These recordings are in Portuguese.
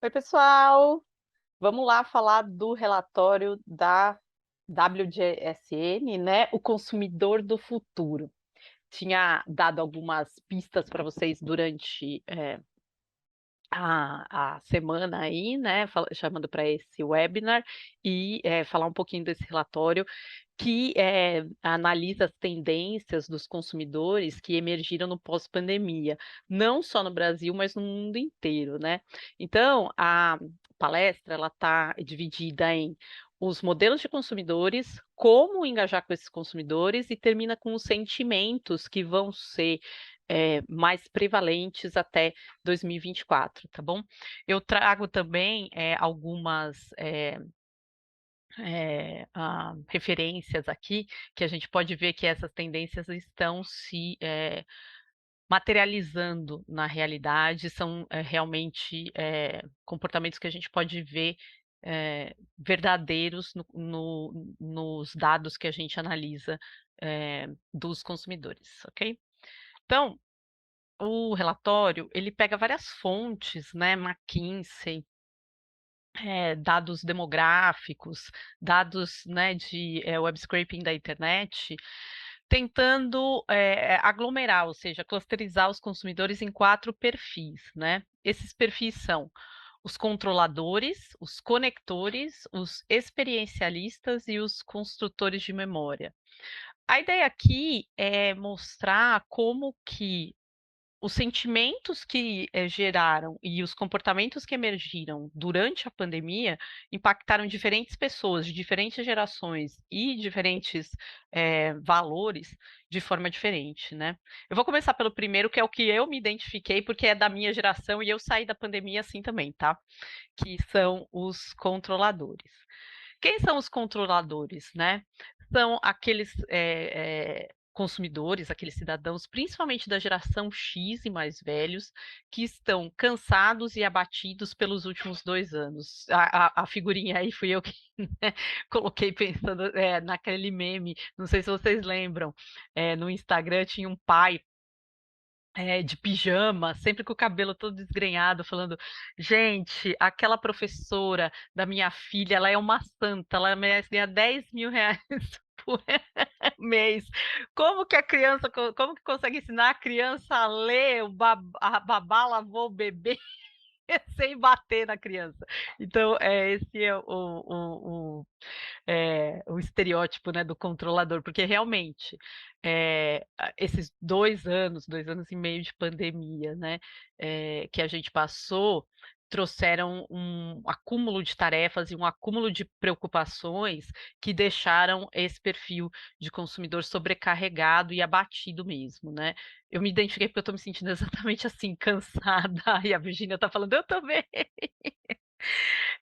Oi, pessoal! Vamos lá falar do relatório da WGSN, né? O consumidor do futuro. Tinha dado algumas pistas para vocês durante a semana aí, né? Chamando para esse webinar e falar um pouquinho desse relatório que analisa as tendências dos consumidores que emergiram no pós-pandemia, não só no Brasil, mas no mundo inteiro, né? Então, a palestra ela está dividida em os modelos de consumidores, como engajar com esses consumidores e termina com os sentimentos que vão ser mais prevalentes até 2024, tá bom? Eu trago também algumas referências aqui, que a gente pode ver que essas tendências estão se materializando na realidade, são realmente comportamentos que a gente pode ver verdadeiros nos dados que a gente analisa dos consumidores, ok? Então, o relatório, ele pega várias fontes, né, McKinsey, dados demográficos, dados, né, de web scraping da internet, tentando aglomerar, ou seja, clusterizar os consumidores em 4 perfis, né? Esses perfis são os controladores, os conectores, os experiencialistas e os construtores de memória. A ideia aqui é mostrar como que os sentimentos que geraram e os comportamentos que emergiram durante a pandemia impactaram diferentes pessoas de diferentes gerações e diferentes valores de forma diferente, né? Eu vou começar pelo primeiro, que é o que eu me identifiquei, porque é da minha geração e eu saí da pandemia assim também, tá? Que são os controladores. Quem são os controladores, né? São aqueles consumidores, aqueles cidadãos, principalmente da geração X e mais velhos, que estão cansados e abatidos pelos últimos 2 anos. A figurinha aí fui eu que né, coloquei pensando naquele meme, não sei se vocês lembram, no Instagram tinha um pai de pijama, sempre com o cabelo todo desgrenhado, falando: gente, aquela professora da minha filha, ela é uma santa, ela merece ganhar R$ 10.000 por mês. Como que a criança, como que consegue ensinar a criança a ler, a babá lavou o bebê sem bater na criança? Então, esse é o estereótipo, né, do controlador, porque realmente esses 2 anos e meio de pandemia, né, que a gente passou, trouxeram um acúmulo de tarefas e um acúmulo de preocupações que deixaram esse perfil de consumidor sobrecarregado e abatido mesmo, né? Eu me identifiquei porque eu estou me sentindo exatamente assim, cansada, e a Virgínia está falando, eu também.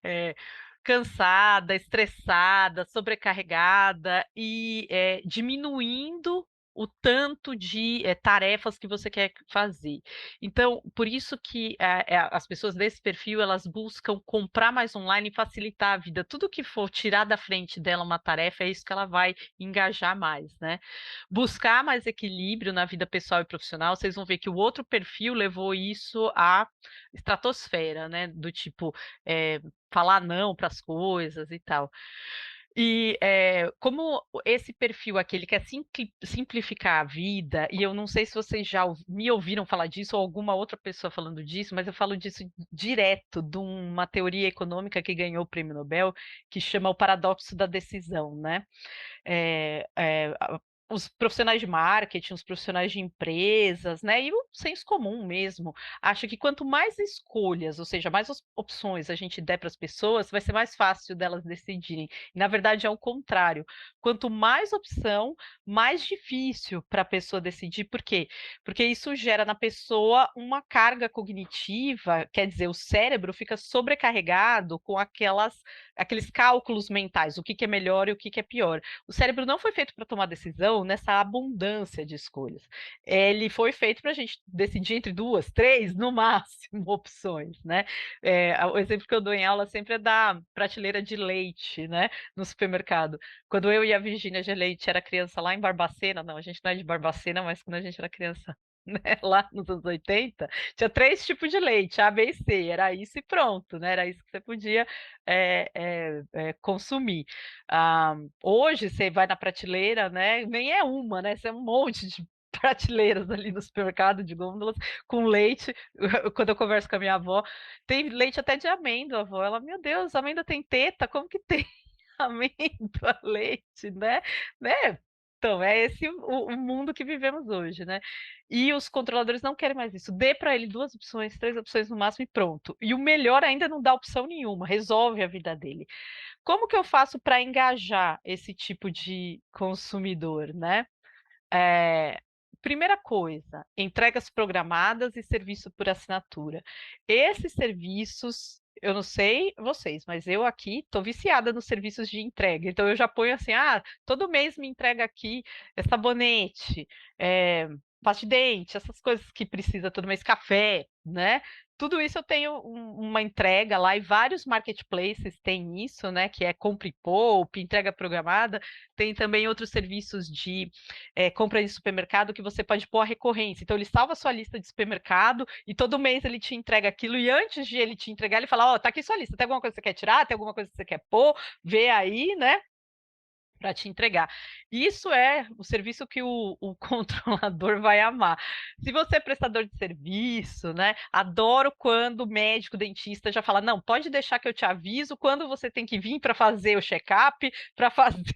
É, cansada, estressada, sobrecarregada e diminuindo o tanto de tarefas que você quer fazer. Então, por isso que as pessoas desse perfil, elas buscam comprar mais online e facilitar a vida. Tudo que for tirar da frente dela uma tarefa, é isso que ela vai engajar mais, né? Buscar mais equilíbrio na vida pessoal e profissional, vocês vão ver que o outro perfil levou isso à estratosfera, né? Do tipo, falar não para as coisas e tal. E como esse perfil aqui, ele quer simplificar a vida, e eu não sei se vocês já me ouviram falar disso ou alguma outra pessoa falando disso, mas eu falo disso direto de uma teoria econômica que ganhou o prêmio Nobel, que chama o paradoxo da decisão, né? Os profissionais de marketing, os profissionais de empresas, né, e o senso comum mesmo, acha que quanto mais escolhas, ou seja, mais opções a gente der para as pessoas, vai ser mais fácil delas decidirem. E, na verdade, é o contrário. Quanto mais opção, mais difícil para a pessoa decidir. Por quê? Porque isso gera na pessoa uma carga cognitiva, quer dizer, o cérebro fica sobrecarregado com aqueles cálculos mentais, o que é melhor e o que é pior. O cérebro não foi feito para tomar decisão, imensidão, nessa abundância de escolhas. Ele foi feito para a gente decidir entre 2, 3, no máximo, opções, né. O exemplo que eu dou em aula sempre é da prateleira de leite, né, no supermercado. Quando eu e a Virgínia Leite era criança lá em Barbacena, não, a gente não é de Barbacena, mas quando a gente era criança, né, lá nos anos 80, tinha 3 tipos de leite, A, B e C, era isso e pronto, né, era isso que você podia, consumir. Hoje você vai na prateleira, né, nem é uma, né, são um monte de prateleiras ali no supermercado de gôndolas com leite. Quando eu converso com a minha avó, tem leite até de amêndoa, avó. Ela: "Meu Deus, amêndoa tem teta? Como que tem amêndoa, leite?", né. Então, é esse o mundo que vivemos hoje, né. E os controladores não querem mais isso. Dê para ele 2 opções, 3 opções no máximo e pronto. E o melhor ainda é não dá opção nenhuma, resolve a vida dele. Como que eu faço para engajar esse tipo de consumidor, né? Eh, Primeira coisa, entregas programadas e serviço por assinatura. Esses serviços, eu não sei vocês, mas eu aqui estou viciada nos serviços de entrega, então eu já ponho assim: "Ah, todo mês me entrega aqui sabonete, pasta de dente", essas coisas que precisa todo mês, café, né. Tudo isso eu tenho uma entrega lá e vários marketplaces têm isso, né, que é compra e poupe, entrega programada. Tem também outros serviços de compra em supermercado que você pode pôr a recorrência. Então ele salva a sua lista de supermercado e todo mês ele te entrega aquilo e antes de ele te entregar, ele fala: "Ó, tá aqui sua lista, tem alguma coisa que você quer tirar? Tem alguma coisa que você quer pôr? Vê aí, né, para te entregar". Isso é o serviço que o controlador vai amar. Se você é prestador de serviço, né, adoro quando o médico, dentista já fala: "Não, pode deixar que eu te aviso quando você tem que vir para fazer o check-up, para fazer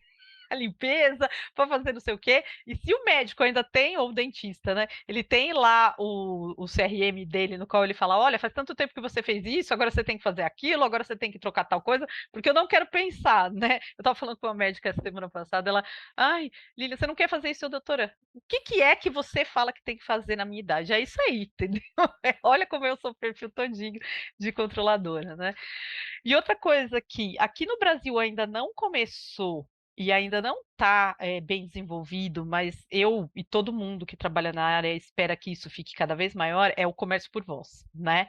a limpeza, para fazer não sei o quê". E se o médico ainda tem, ou o dentista, né, ele tem lá o CRM dele no qual ele fala: "Olha, faz tanto tempo que você fez isso, agora você tem que fazer aquilo, agora você tem que trocar tal coisa", porque eu não quero pensar, né. Eu estava falando com uma médica essa semana passada, ela: "Ai, Lilian, você não quer fazer isso?", doutora, o que é que você fala que tem que fazer na minha idade? É isso aí, entendeu? Olha como eu sou o perfil todinho de controladora, né. E outra coisa que aqui no Brasil ainda não começou e ainda não está, bem desenvolvido, mas eu e todo mundo que trabalha na área espera que isso fique cada vez maior, é o comércio por voz, né.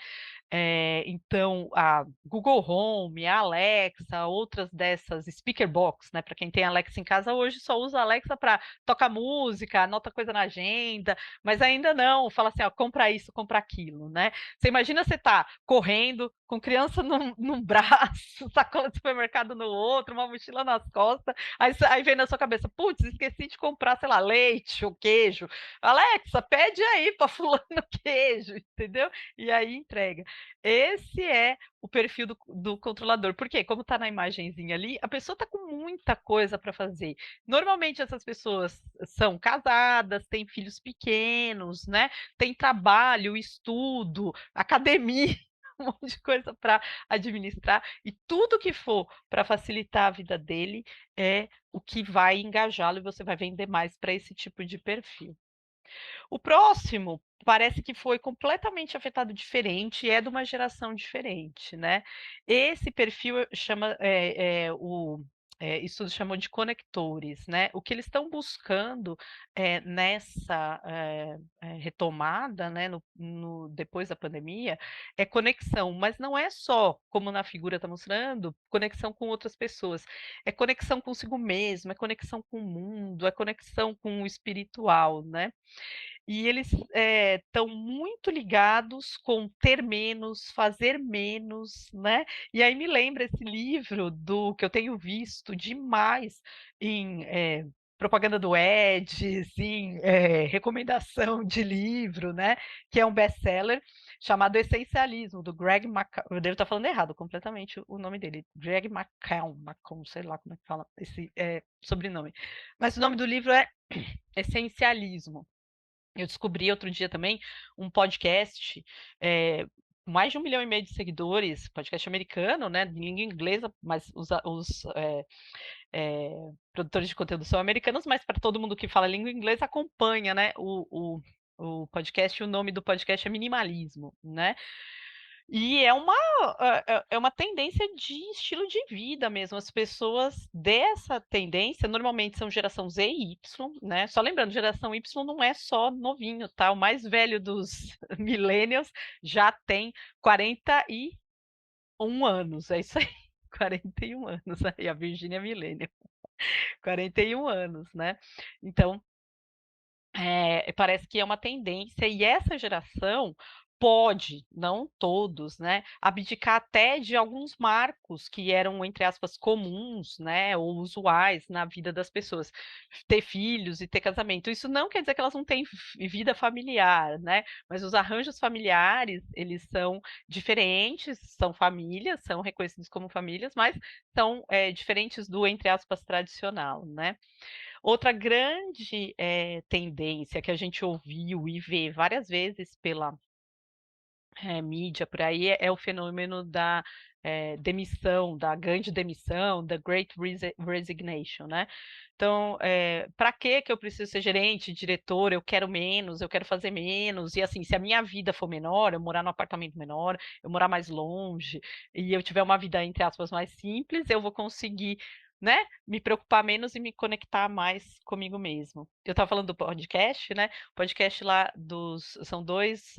Então a Google Home, a Alexa, outras dessas speaker box, né, para quem tem Alexa em casa hoje só usa a Alexa para tocar música, anota coisa na agenda, mas ainda não, fala assim: "Ó, compra isso, compra aquilo", né. Você imagina você tá correndo, com criança num braço, sacola de supermercado no outro, uma mochila nas costas, aí vem na sua cabeça: "Putz, esqueci de comprar, sei lá, leite ou queijo. Alexa, pede aí para fulano queijo", entendeu? E aí entrega. Esse é o perfil do controlador, porque como está na imagenzinha ali, a pessoa está com muita coisa para fazer. Normalmente essas pessoas são casadas, têm filhos pequenos, né, têm trabalho, estudo, academia, um monte de coisa para administrar, e tudo que for para facilitar a vida dele é o que vai engajá-lo e você vai vender mais para esse tipo de perfil. O próximo parece que foi completamente afetado diferente e é de uma geração diferente, né. Esse perfil chama, estudo chamou de conectores, né. O que eles estão buscando, nessa, retomada, né, no depois da pandemia, é conexão, mas não é só, como na figura está mostrando, conexão com outras pessoas, é conexão consigo mesmo, é conexão com o mundo, é conexão com o espiritual, né. E eles, estão muito ligados com ter menos, fazer menos, né. E aí me lembra esse livro do que eu tenho visto demais em, propaganda do Edge, em, recomendação de livro, né, que é um best-seller, chamado Essencialismo, do Greg eu devo estar falando errado completamente o nome dele, Greg McCall, sei lá como é que fala esse, sobrenome. Mas o nome do livro é Essencialismo. Eu descobri outro dia também um podcast, com mais de 1,5 milhão de seguidores, podcast americano, né, de língua inglesa, mas produtores de conteúdo são americanos, mas para todo mundo que fala língua inglesa acompanha, né, o podcast, e o nome do podcast é Minimalismo, né. E é uma tendência de estilo de vida mesmo, as pessoas dessa tendência normalmente são geração Z e Y, né, só lembrando, geração Y não é só novinho, tá, o mais velho dos millennials já tem 41 anos, é isso aí, 41 anos, aí a Virgínia é millennial, 41 anos, né. Então parece que é uma tendência e essa geração pode, não todos, né, abdicar até de alguns marcos que eram, entre aspas, "comuns", né, ou usuais na vida das pessoas. Ter filhos e ter casamento. Isso não quer dizer que elas não têm vida familiar, né, mas os arranjos familiares, eles são diferentes, são famílias, são reconhecidos como famílias, mas são, diferentes do, entre aspas, "tradicional", né. Outra grande, tendência que a gente ouviu e vê várias vezes pela, mídia por aí, é o fenômeno da, demissão, da grande demissão, da Great Resignation, né. Então, pra que eu preciso ser gerente, diretor, eu quero fazer menos, e assim, se a minha vida for menor, eu morar num apartamento menor, eu morar mais longe, e eu tiver uma vida, entre aspas, mais simples, eu vou conseguir, né, me preocupar menos e me conectar mais comigo mesmo. Eu estava falando do podcast, né, o podcast lá são 2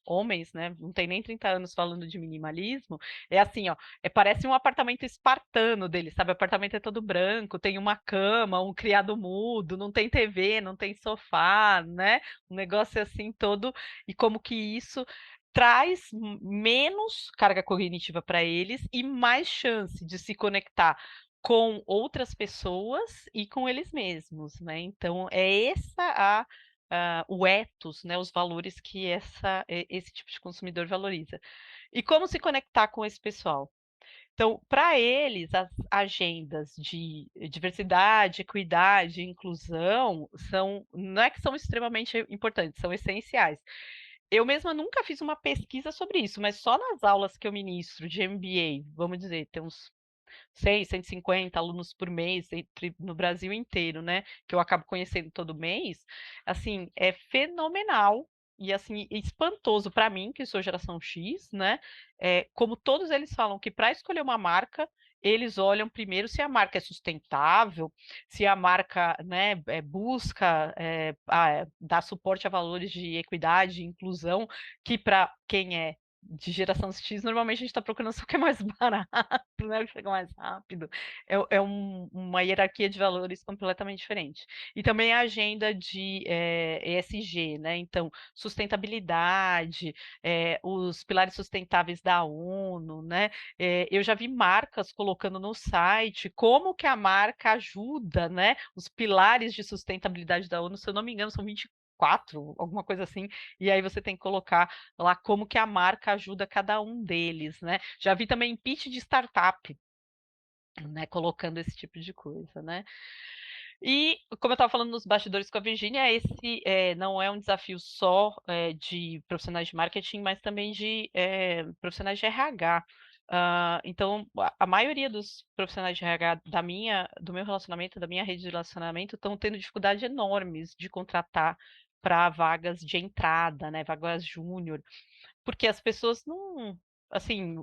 homens, né, não tem nem 30 anos falando de minimalismo, é assim, ó, parece um apartamento espartano deles, sabe, o apartamento é todo branco, tem uma cama, um criado mudo, não tem TV, não tem sofá, né, um negócio assim todo e como que isso traz menos carga cognitiva para eles e mais chance de se conectar com outras pessoas e com eles mesmos, né, então é essa o ethos, né, os valores que esse tipo de consumidor valoriza. E como se conectar com esse pessoal? Então, para eles, as agendas de diversidade, equidade, inclusão não é que são extremamente importantes, são essenciais. Eu mesma nunca fiz uma pesquisa sobre isso, mas só nas aulas que eu ministro de MBA, vamos dizer, tem uns 150 alunos por mês no Brasil inteiro, né, que eu acabo conhecendo todo mês, assim, é fenomenal e, assim, espantoso para mim, que sou geração X, né, como todos eles falam que para escolher uma marca, eles olham primeiro se a marca é sustentável, se a marca, né, busca, dar suporte a valores de equidade e inclusão, que para quem é de geração X, normalmente a gente está procurando só o que é mais barato, né, o que chega mais rápido. Uma hierarquia de valores completamente diferente. E também a agenda de, ESG, né, então, sustentabilidade, os pilares sustentáveis da ONU, né, eu já vi marcas colocando no site como que a marca ajuda, né, os pilares de sustentabilidade da ONU, se eu não me engano, são 24, alguma coisa assim, e aí você tem que colocar lá como que a marca ajuda cada um deles, né. Já vi também pitch de startup, né, colocando esse tipo de coisa, né. E, como eu estava falando nos bastidores com a Virgínia, esse, não é um desafio só, de profissionais de marketing, mas também de, profissionais de RH. Então, a maioria dos profissionais de RH do meu relacionamento, da minha rede de relacionamento, estão tendo dificuldade enormes de contratar para vagas de entrada, né, vagas júnior. Porque as pessoas não, assim,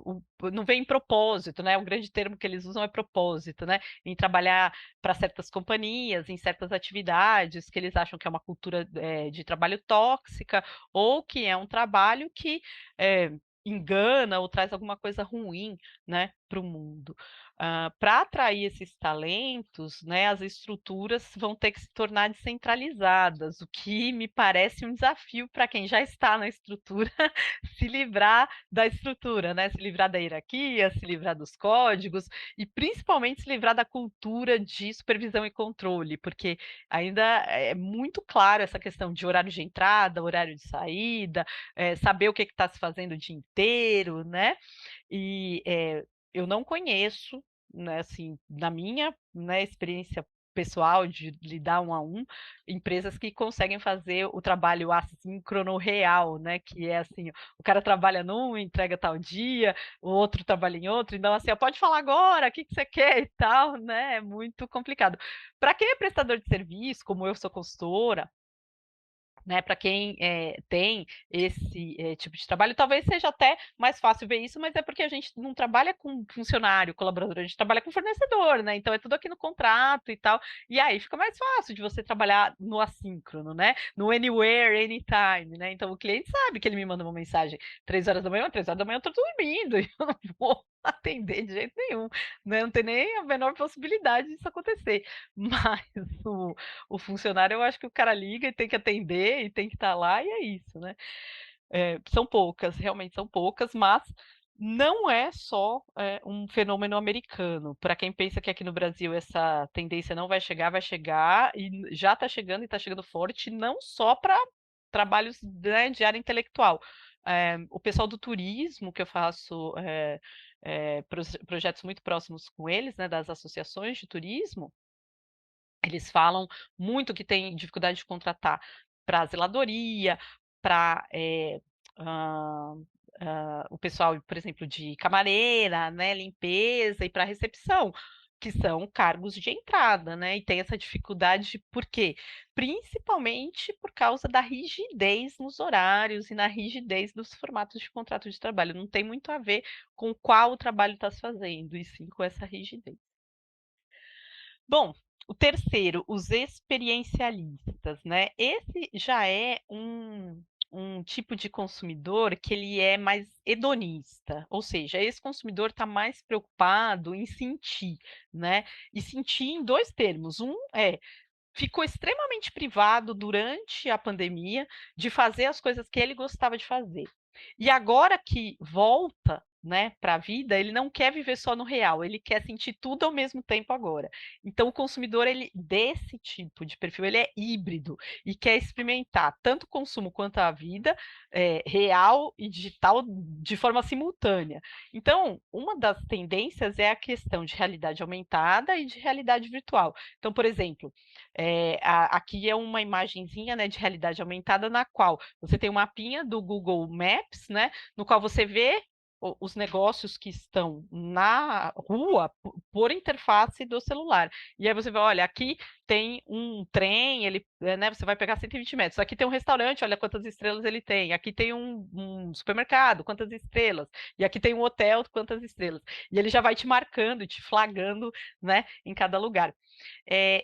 não veem propósito, né, o grande termo que eles usam é propósito, né, em trabalhar para certas companhias, em certas atividades que eles acham que é uma cultura, de trabalho tóxica, ou que é um trabalho que, engana ou traz alguma coisa ruim, né, para o mundo. Pra atrair esses talentos, né, as estruturas vão ter que se tornar descentralizadas, o que me parece um desafio para quem já está na estrutura se livrar da estrutura, né, se livrar da hierarquia, se livrar dos códigos e principalmente se livrar da cultura de supervisão e controle, porque ainda é muito claro essa questão de horário de entrada, horário de saída, saber o que está se fazendo o dia inteiro, né. E, eu não conheço, né, assim, na minha, né, experiência pessoal de lidar um a um, empresas que conseguem fazer o trabalho assíncrono real, né, que é assim, o cara trabalha num, entrega tal dia, o outro trabalha em outro, então assim: "Ó, pode falar agora, o que que você quer?", e tal, né, é muito complicado. Para quem é prestador de serviço, como eu sou consultora, Né, para quem, tem esse, tipo de trabalho, talvez seja até mais fácil ver isso, mas é porque a gente não trabalha com funcionário, colaborador, a gente trabalha com fornecedor, né, então é tudo aqui no contrato e tal, e aí fica mais fácil de você trabalhar no assíncrono, né, no anywhere, anytime, né, então o cliente sabe que ele me manda uma mensagem 3 horas da manhã, 3 horas da manhã eu tô dormindo e eu não vou atender de jeito nenhum, né, não tem nem a menor possibilidade disso acontecer, mas o funcionário, eu acho que o cara liga e tem que atender e tem que estar lá e é isso, né. São poucas, realmente são poucas, mas não é só, um fenômeno americano. Para quem pensa que aqui no Brasil essa tendência não vai chegar e já está chegando e está chegando forte, não só para trabalhos, né, de área intelectual. O pessoal do turismo, que eu faço, projetos muito próximos com eles, né, das associações de turismo, eles falam muito que tem dificuldade de contratar para zeladoria, para, o pessoal, por exemplo, de camareira, né, limpeza e para recepção, que são cargos de entrada, né, e tem essa dificuldade por quê? Principalmente por causa da rigidez nos horários e na rigidez dos formatos de contrato de trabalho, não tem muito a ver com qual trabalho está se fazendo, e sim com essa rigidez. Bom, o terceiro, os experiencialistas, né, esse já é um tipo de consumidor que ele é mais hedonista, ou seja, esse consumidor está mais preocupado em sentir, né, e sentir em 2 termos, um é ficou extremamente privado durante a pandemia de fazer as coisas que ele gostava de fazer. E agora que volta, né, para a vida, ele não quer viver só no real, ele quer sentir tudo ao mesmo tempo agora. Então o consumidor ele desse tipo de perfil, ele é híbrido e quer experimentar tanto o consumo quanto a vida, real e digital de forma simultânea. Então, uma das tendências é a questão de realidade aumentada e de realidade virtual. Então, por exemplo, aqui é uma imagenzinha, né, de realidade aumentada na qual você tem um mapinha do Google Maps, né, no qual você vê os negócios que estão na rua por interface do celular. E aí você vê, olha, aqui tem um trem, ele, né, você vai pegar 120 metros. Aqui tem um restaurante, olha quantas estrelas ele tem. Aqui tem um supermercado, quantas estrelas. E aqui tem um hotel, quantas estrelas. E ele já vai te marcando, te flagrando, né, em cada lugar.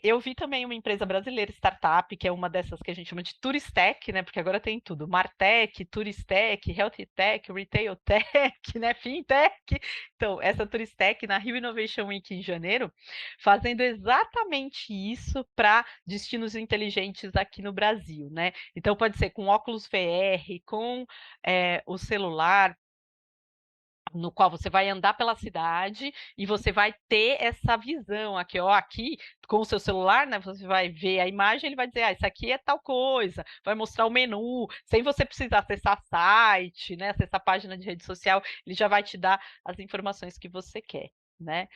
Eu vi também uma empresa brasileira, startup, que é uma dessas que a gente chama de Turistech, né? Porque agora tem tudo: Martech, Turistech, Health Tech, Retail Tech, né? Fintech. Então, essa Turistech na Rio Innovation Week em janeiro, fazendo exatamente isso para destinos inteligentes aqui no Brasil, né? Então, pode ser com óculos VR, com o celular, no qual você vai andar pela cidade e você vai ter essa visão aqui, ó, aqui com o seu celular, né, você vai ver a imagem, ele vai dizer: "Ah, isso aqui é tal coisa", vai mostrar o menu, sem você precisar acessar site, né, acessar página de rede social, ele já vai te dar as informações que você quer, né.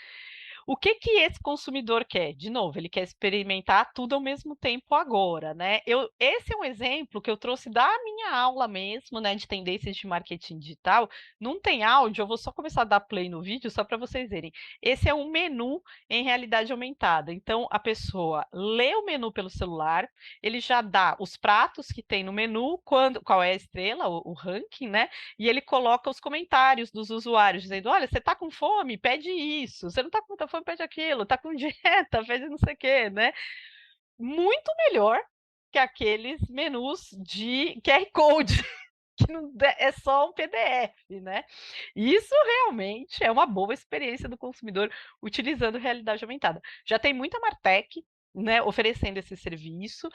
O que que esse consumidor quer? De novo, ele quer experimentar tudo ao mesmo tempo agora, né. Esse é um exemplo que eu trouxe da minha aula mesmo, né, de tendências de marketing digital. Não tem áudio, eu vou só começar a dar play no vídeo só para vocês verem. Esse é um menu em realidade aumentada, então a pessoa lê o menu pelo celular, ele já dá os pratos que tem no menu, qual é a estrela, o ranking, né, e ele coloca os comentários dos usuários dizendo: "Olha, você está com fome? Pede isso. Você não está com muita fome? Pede aquilo. Está com dieta? Pede não sei o quê", né. Muito melhor que aqueles menus de QR Code que não é só um PDF, né. Isso realmente é uma boa experiência do consumidor utilizando realidade aumentada. Já tem muita martech, né, oferecendo esse serviço,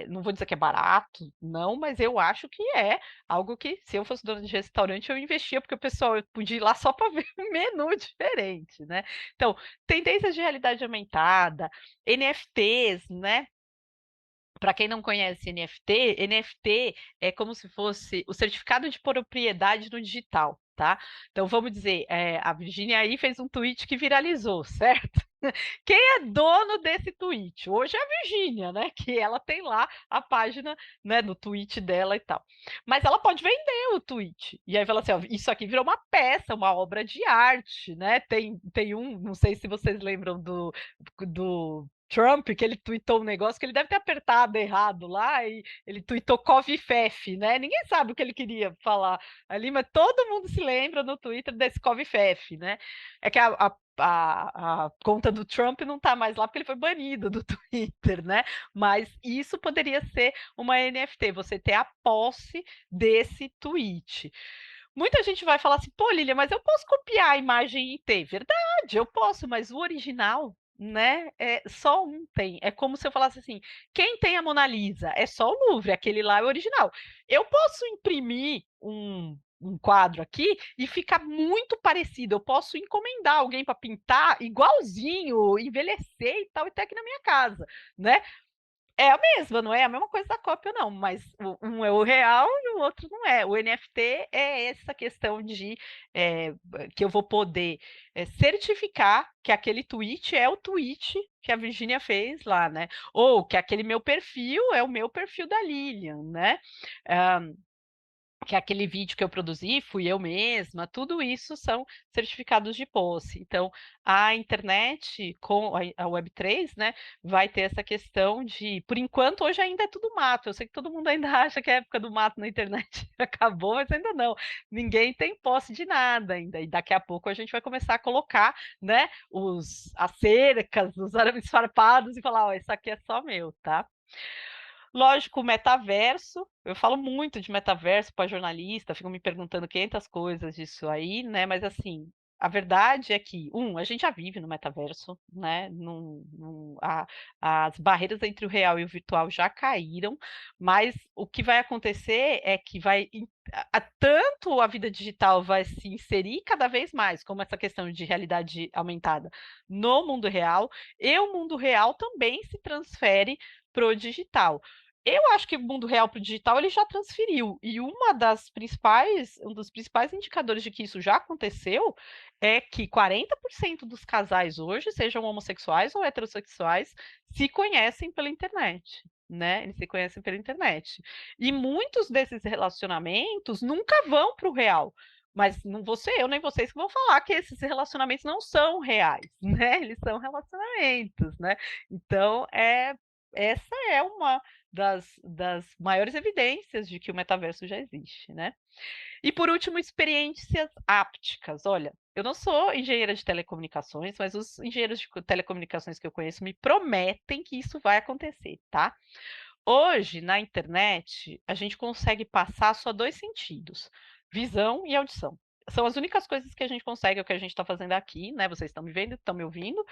não vou dizer que é barato, não, mas eu acho que é algo que, se eu fosse dona de restaurante, eu investia, porque o pessoal podia ir lá só para ver um menu diferente, né. Então, tendências de realidade aumentada, NFTs, né, para quem não conhece NFT, NFT é como se fosse o certificado de propriedade no digital, tá. Então vamos dizer, a Virgínia aí fez um tweet que viralizou, certo? Quem é dono desse tweet? Hoje é a Virgínia, né, que ela tem lá a página, né, do tweet dela e tal. Mas ela pode vender o tweet, e aí fala assim: "Ó, isso aqui virou uma peça, uma obra de arte", né. Tem um, não sei se vocês lembram do Trump, que ele tweetou um negócio que ele deve ter apertado errado lá e ele tweetou Covfefe, né, ninguém sabe o que ele queria falar ali, mas todo mundo se lembra no Twitter desse Covfefe, né. É que a conta do Trump não tá mais lá, porque ele foi banido do Twitter, né, mas isso poderia ser uma NFT, você ter a posse desse tweet. Muita gente vai falar assim: "Pô, Lilia, mas eu posso copiar a imagem e ter". Verdade, eu posso, mas o original, né, só um tem. É como se eu falasse assim: "Quem tem a Mona Lisa?". É só o Louvre, aquele lá é o original. Eu posso imprimir um quadro aqui e ficar muito parecido, eu posso encomendar alguém para pintar igualzinho, envelhecer e tal, e ter aqui na minha casa, né. É a mesma, não é a mesma coisa da cópia não, mas um é o real e o outro não é. O NFT é essa questão de, que eu vou poder, certificar que aquele tweet é o tweet que a Virgínia fez lá, né, ou que aquele meu perfil é o meu perfil da Lilian, né. Hã que aquele vídeo que eu produzi fui eu mesma, tudo isso são certificados de posse. Então, a internet com a Web3, né, vai ter essa questão de por enquanto, hoje ainda é tudo mato, eu sei que todo mundo ainda acha que a época do mato na internet acabou, mas ainda não. Ninguém tem posse de nada ainda, e daqui a pouco a gente vai começar a colocar, né, as cercas, os arames farpados e falar: "Ó, isso aqui é só meu, tá?". Lógico, o metaverso, eu falo muito de metaverso para jornalista, ficam me perguntando 500 coisas disso aí, né, mas assim, a verdade é que, a gente já vive no metaverso, né, as barreiras entre o real e o virtual já caíram, mas o que vai acontecer é que vai tanto a vida digital vai se inserir cada vez mais, como essa questão de realidade aumentada no mundo real, e o mundo real também se transfere para o digital. Eu acho que o mundo real para o digital ele já transferiu, e um dos principais indicadores de que isso já aconteceu, é que 40% dos casais hoje, sejam homossexuais ou heterossexuais, se conhecem pela internet, né, eles se conhecem pela internet. E muitos desses relacionamentos nunca vão para o real, mas não vou ser eu nem vocês que vão falar que esses relacionamentos não são reais, né, eles são relacionamentos, né. Então, essa é uma das maiores evidências de que o metaverso já existe, né. E por último, experiências ápticas. Olha, eu não sou engenheira de telecomunicações, mas os engenheiros de telecomunicações que eu conheço me prometem que isso vai acontecer, tá. Hoje, na internet, a gente consegue passar só 2 sentidos: visão e audição. São as únicas coisas que a gente consegue, é o que a gente está fazendo aqui, né, vocês estão me vendo, estão me ouvindo,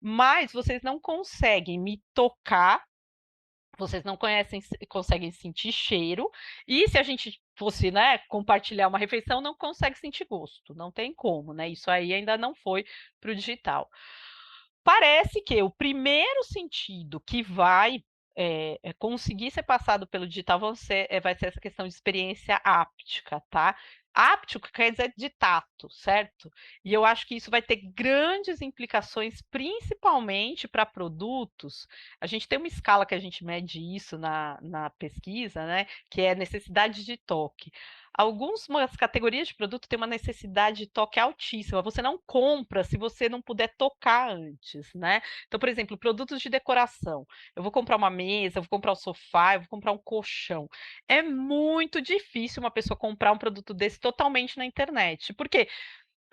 mas vocês não conseguem me tocar, vocês não conseguem sentir cheiro, e se a gente fosse, né, compartilhar uma refeição, não consegue sentir gosto, não tem como, né, isso aí ainda não foi para o digital. Parece que o primeiro sentido que vai, conseguir ser passado pelo digital vai ser essa questão de experiência áptica, tá. Áptico quer dizer de tato, certo? E eu acho que isso vai ter grandes implicações, principalmente para produtos. A gente tem uma escala que a gente mede isso na pesquisa, né, que é necessidade de toque. Algumas categorias de produto têm uma necessidade de toque altíssima, você não compra se você não puder tocar antes, né. Então, por exemplo, produtos de decoração, eu vou comprar uma mesa, eu vou comprar um sofá, eu vou comprar um colchão. É muito difícil uma pessoa comprar um produto desse totalmente na internet, por quê?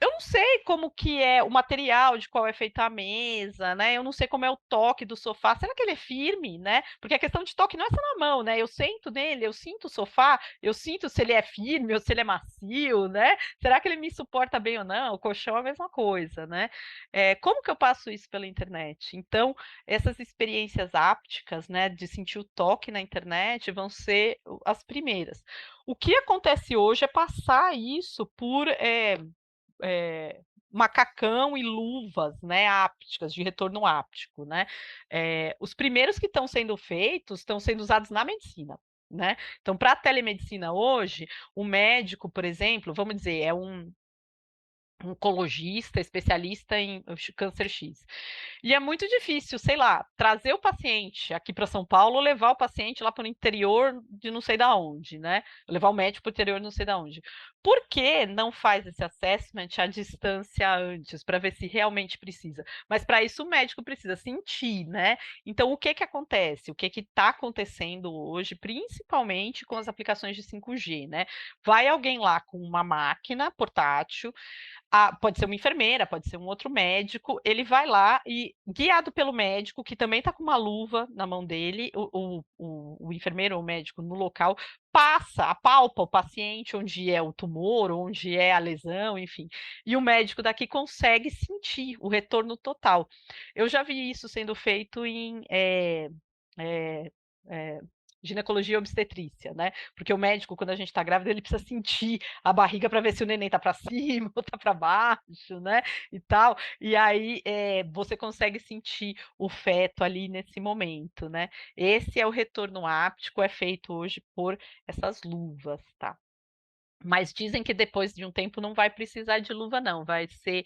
Eu não sei como que é o material de qual é feita a mesa, né, eu não sei como é o toque do sofá, será que ele é firme, né, porque a questão de toque não é só na mão, né, eu sento nele, eu sinto o sofá, eu sinto se ele é firme ou se ele é macio, né, será que ele me suporta bem ou não? O colchão é a mesma coisa, né. Como que eu passo isso pela internet? Então, essas experiências ápticas, né, de sentir o toque na internet vão ser as primeiras. O que acontece hoje é passar isso por, eh, macacão e luvas, né, ápticas, de retorno áptico, né. Os primeiros que estão sendo usados na medicina, né. Então pra telemedicina hoje, o médico, por exemplo, vamos dizer, é um oncologista especialista em câncer X. E é muito difícil, sei lá, trazer o paciente aqui para São Paulo ou levar o paciente lá para o interior de não sei da onde, né? Levar o médico para o interior de não sei da onde. Por que não faz esse assessment à distância antes, para ver se realmente precisa? Mas para isso o médico precisa sentir, né? Então o que que acontece? O que que está acontecendo hoje, principalmente com as aplicações de 5G, né? Vai alguém lá com uma máquina portátil, pode ser uma enfermeira, pode ser um outro médico, ele vai lá e, guiado pelo médico, que também está com uma luva na mão dele, o enfermeiro ou o médico no local, apalpa o paciente onde é o tumor, onde é a lesão, enfim, e o médico daqui consegue sentir o retorno total. Eu já vi isso sendo feito em eh, eh, ginecologia e obstetrícia, né? Porque o médico, quando a gente está grávida, ele precisa sentir a barriga para ver se o neném está para cima ou está para baixo, né? E tal. E aí você consegue sentir o feto ali nesse momento, né? Esse é o retorno áptico, é feito hoje por essas luvas, tá? Mas dizem que depois de um tempo não vai precisar de luva, não. Vai ser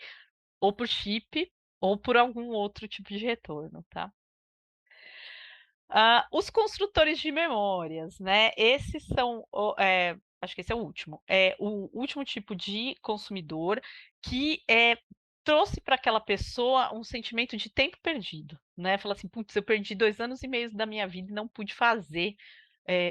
ou por chip ou por algum outro tipo de retorno, tá? Os construtores de memórias, né, esses são acho que esse é o último. É o último tipo de consumidor que, trouxe para aquela pessoa um sentimento de tempo perdido, né, fala assim: "Putz, eu perdi 2 anos e meio da minha vida e não pude fazer,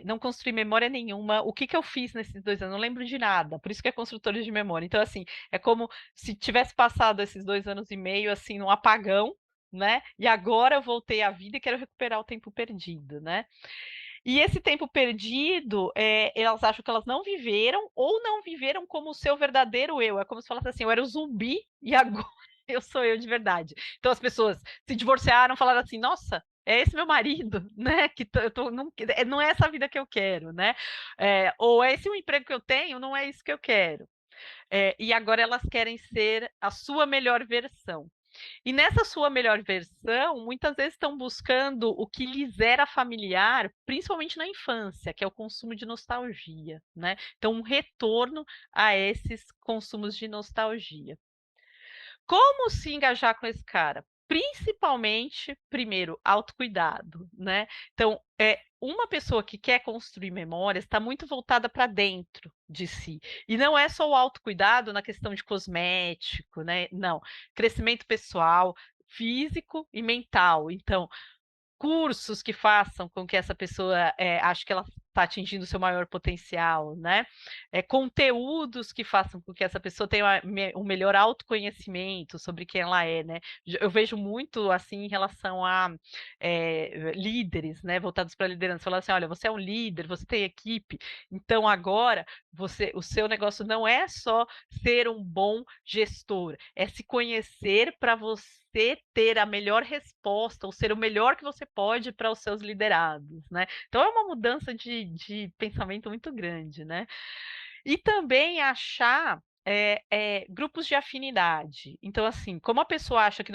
não construí memória nenhuma. O que que eu fiz nesses 2 anos? Não lembro de nada", por isso que é construtores de memória. Então, assim, é como se tivesse passado esses 2 anos e meio, assim, num apagão, né, e agora eu voltei à vida e quero recuperar o tempo perdido, né. E esse tempo perdido, elas acham que elas não viveram ou não viveram como o seu verdadeiro eu, é como se falasse assim: "Eu era o zumbi e agora eu sou eu de verdade". Então as pessoas se divorciaram, falaram assim: "Nossa, é esse meu marido, né, que eu tô não é essa vida que eu quero, né, ou é esse o emprego que eu tenho, não é isso que eu quero". E agora elas querem ser a sua melhor versão. E nessa sua melhor versão, muitas vezes estão buscando o que lhes era familiar, principalmente na infância, que é o consumo de nostalgia, né. Então um retorno a esses consumos de nostalgia. Como se engajar com esse cara? Principalmente, primeiro, autocuidado, né. Então, uma pessoa que quer construir memórias está muito voltada para dentro de si. E não é só o autocuidado na questão de cosmético, né, não. Crescimento pessoal, físico e mental. Então, cursos que façam com que essa pessoa, ache que ela está atingindo o seu maior potencial, né. Conteúdos que façam com que essa pessoa tenha um melhor autoconhecimento sobre quem ela é, né. Eu vejo muito, assim, em relação a, líderes, né, voltados para liderança, falando assim: "Olha, você é um líder, você tem equipe, então agora o seu negócio não é só ser um bom gestor, é se conhecer para você ter a melhor resposta, ou ser o melhor que você pode para os seus liderados, né". Então é uma mudança de pensamento muito grande, né. E também achar, grupos de afinidade. Então, assim, como a pessoa acha que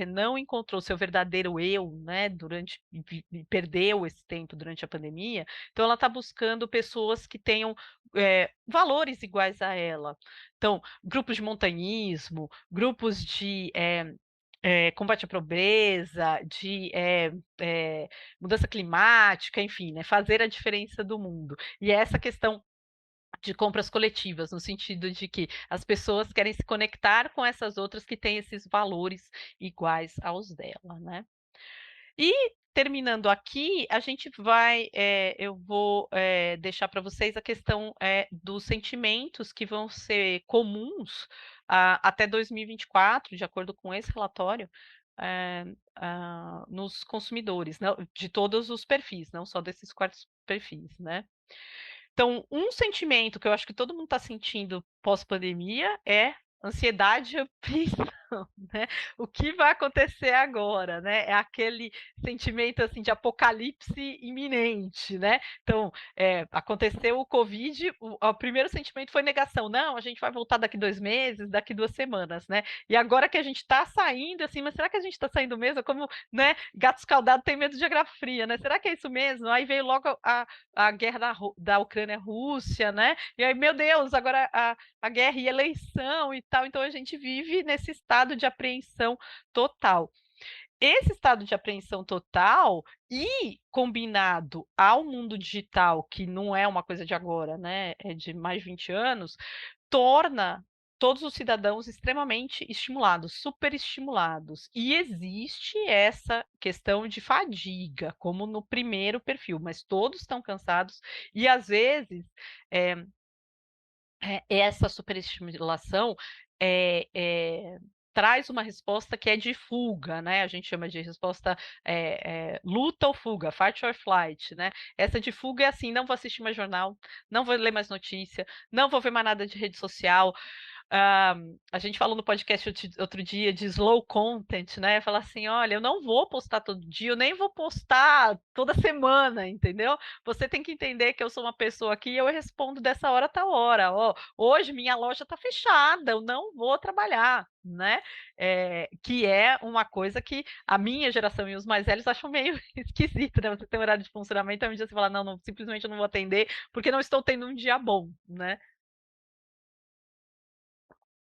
não encontrou seu verdadeiro eu, né, durante e perdeu esse tempo durante a pandemia, então ela está buscando pessoas que tenham, valores iguais a ela. Então, grupos de montanhismo, grupos de, combate à pobreza, de, mudança climática, enfim, né, fazer a diferença do mundo. E é essa questão de compras coletivas, no sentido de que as pessoas querem se conectar com essas outras que têm esses valores iguais aos dela, né. E terminando aqui, a gente vai, eu vou, deixar para vocês a questão, dos sentimentos que vão ser comuns, até 2024, de acordo com esse relatório, eh, nos consumidores, não de todos os perfis, não só desses 4 perfis, né. Então, um sentimento que eu acho que todo mundo está sentindo pós-pandemia é ansiedade e aflição, né. O que vai acontecer agora, né? É aquele sentimento, assim, de apocalipse iminente, né. Então, aconteceu o covid, o primeiro sentimento foi negação: "Não, a gente vai voltar daqui 2 meses, daqui 2 semanas", né. E agora que a gente está saindo, assim, mas será que a gente está saindo mesmo? É como, né, gato escaldado tem medo de água fria, né. Será que é isso mesmo? Aí veio logo a guerra da Ucrânia-Rússia, né, e aí, meu Deus, agora a guerra e eleição e tal, então a gente vive nesse estado de apreensão total. esse estado de apreensão total e combinado ao mundo digital, que não é uma coisa de agora, né, é de mais de 20 anos, torna todos os cidadãos extremamente estimulados, superestimulados. E existe essa questão de fadiga, como no primeiro perfil, mas todos estão cansados e às vezes, eh essa superestimulação, traz uma resposta que é de fuga, né, a gente chama de resposta, luta ou fuga, fight or flight, né. Essa de fuga é assim: "Não vou assistir mais jornal, não vou ler mais notícia, não vou ver mais nada de rede social". Ah, a gente falou no podcast outro dia de slow content, né, falar assim: "Olha, eu não vou postar todo dia, eu nem vou postar toda semana", entendeu. Você tem que entender que eu sou uma pessoa que eu respondo dessa hora a tal hora. "Ó, hoje minha loja está fechada, eu não vou trabalhar", né. Que é uma coisa que a minha geração e os mais velhos acham meio esquisito, né, você tem um horário de funcionamento, aí um dia você fala: "Não, não, simplesmente eu não vou atender, porque não estou tendo um dia bom", né.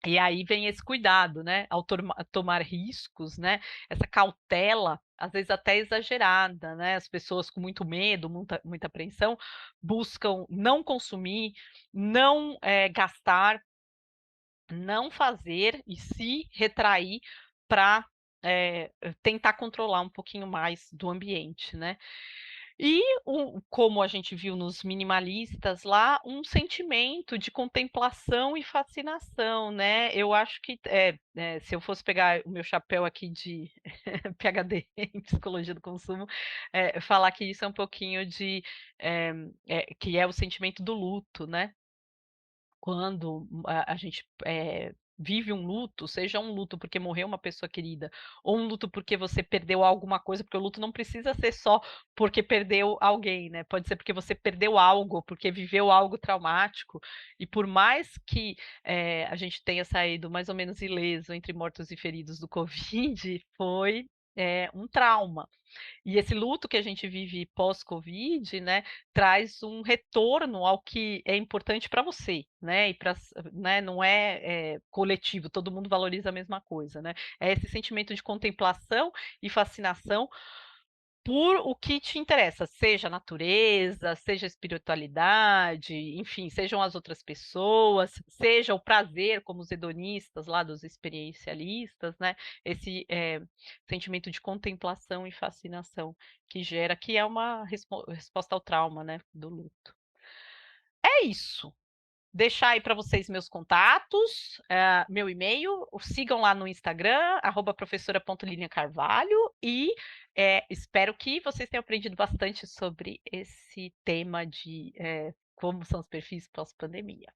E aí vem esse cuidado, né, ao tomar riscos, né, essa cautela, às vezes até exagerada, né, as pessoas com muito medo, muita apreensão, buscam não consumir, não, gastar, não fazer e se retrair para tentar controlar um pouquinho mais do ambiente, né. E como a gente viu nos minimalistas lá, um sentimento de contemplação e fascinação, né. Eu acho que, se eu fosse pegar o meu chapéu aqui de PhD em psicologia do consumo, falar que isso é um pouquinho de, que é o sentimento do luto, né. Quando a gente, vive um luto, seja um luto porque morreu uma pessoa querida, ou um luto porque você perdeu alguma coisa, porque o luto não precisa ser só porque perdeu alguém, né, pode ser porque você perdeu algo, porque viveu algo traumático, e por mais que, a gente tenha saído mais ou menos ileso entre mortos e feridos do Covid, foi, um trauma. E esse luto que a gente vive pós-Covid, né, traz um retorno ao que é importante para você, né, e para né, não é, coletivo, todo mundo valoriza a mesma coisa, né. É esse sentimento de contemplação e fascinação por o que te interessa, seja a natureza, seja a espiritualidade, enfim, sejam as outras pessoas, seja o prazer, como os hedonistas lá dos experiencialistas, né, esse, sentimento de contemplação e fascinação que gera, que é uma resposta ao trauma, né, do luto. É isso. Deixar aí para vocês meus contatos, meu e-mail, sigam lá no Instagram, @professora.liniacarvalho e, espero que vocês tenham aprendido bastante sobre esse tema de, como são os perfis pós-pandemia.